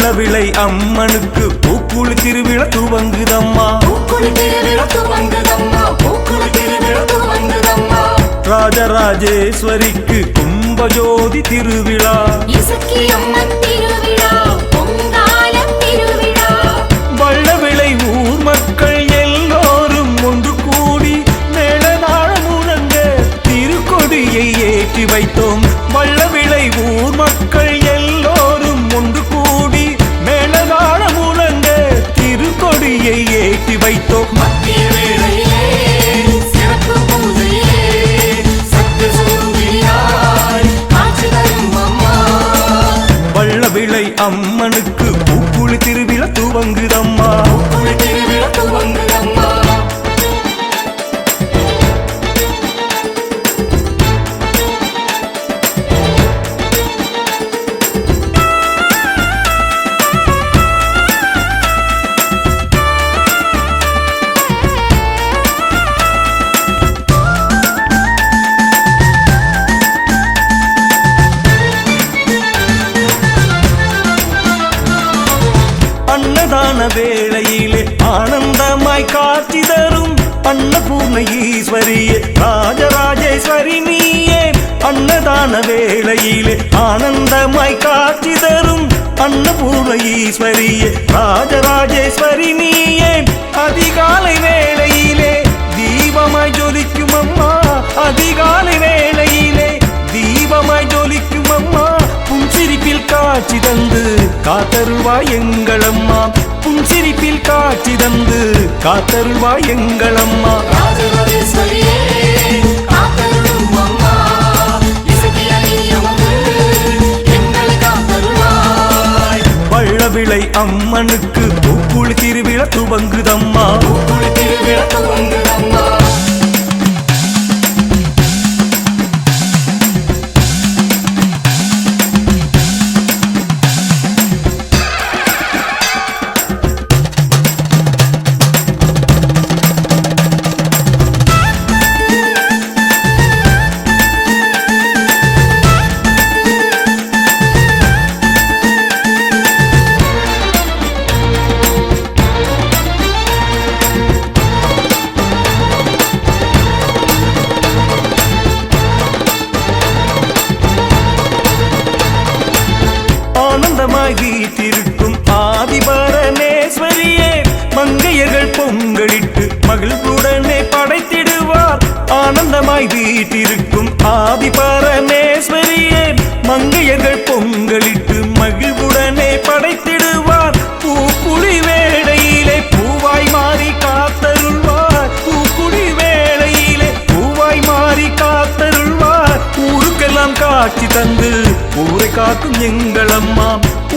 வள்ளவிளை அம்மனுக்கு பூக்குழி திருவிழா துவங்குதம்மா. ராஜராஜேஸ்வரிக்கு கும்பஜோதி திருவிழா. வள்ளவிளை ஊர் மக்கள் எல்லோரும் ஒன்று கூடி மேளதாள முழங்க திருக்கொடியை ஏற்றி வைத்தோம். வள்ளவிளை ஊர் மக்கள் எல்லோரும் ஒன்று கூடி மேளதாள முழங்க திருக்கொடியை ஏற்றி வைத்தோம். வள்ளவிளை அம்மனுக்கு பூக்குழி திருவிழா துவங்குதம்மா. அன்னதான வேளையிலே ஆனந்தமாய் காட்சி தரும் அன்னபூர்ண ஈஸ்வரியே ராஜராஜேஸ்வரி நீயே. அன்னதான வேளையிலே ஆனந்தமாய் காட்சி தரும் அன்னபூர்ண ஈஸ்வரியே ராஜராஜேஸ்வரி நீயே. அதிகாலை வேளையிலே தீபமாய் ஜொலிக்கும் அம்மா. அதிகாலை வேளையிலே தீபமாய் ஜொலிக்கும் அம்மா. புன்சிரிப்பில் காட்சி தந்து காத்தருள்வாய் எங்களம்மா. புன்சிரிப்பில் காட்சி தந்து காத்தருள்வாய் எங்களம்மா. வள்ளவிளை அம்மனுக்கு பூக்குழி திருவிழா துவங்குதம்மா. ஆனந்தமாய் வீற்றிருக்கும் ஆதிபரமேஸ்வரியே மங்கையர்கள் பொங்கலிட்டு மகிழ்வுடனே படைத்திடுவார். ஆனந்தமாய் வீற்றிருக்கும் ஆதிபரமேஸ்வரியே மங்கையர்கள் பொங்கலிட்டு மகிழ்வுடனே படைத்திடுவார். பூக்குழி வேளையிலே பூவாய் மாறி காத்தருள்வார். பூக்குழி வேளையிலே பூவாய் மாறி காத்தருள்வார். ஊருக்கெல்லாம் காட்சி தந்து ஊரை காக்கும் எங்களம்மா.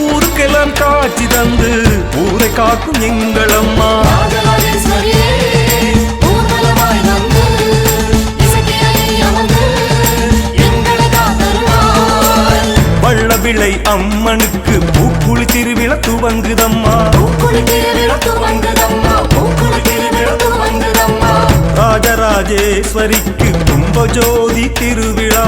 ஊருக்கெல்லாம் காட்சி தந்து ஊரை காக்கும் எங்களம்மா. வள்ளவிளை அம்மனுக்கு பூக்குழி திருவிழா துவங்குதம்மா. ராஜராஜேஸ்வரிக்கு கும்பஜோதி திருவிழா.